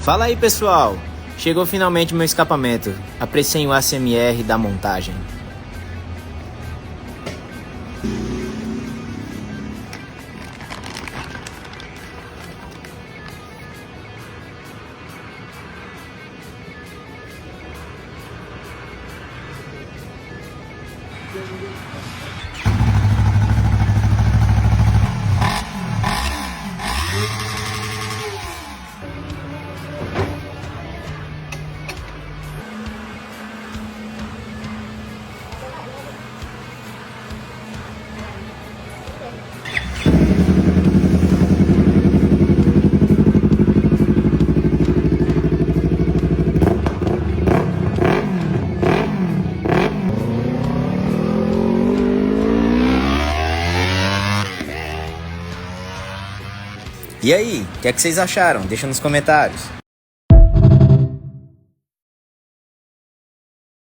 Fala aí, pessoal! Chegou finalmente o meu escapamento. Apreciem o ASMR da montagem. E aí, o que é que vocês acharam? Deixa nos comentários.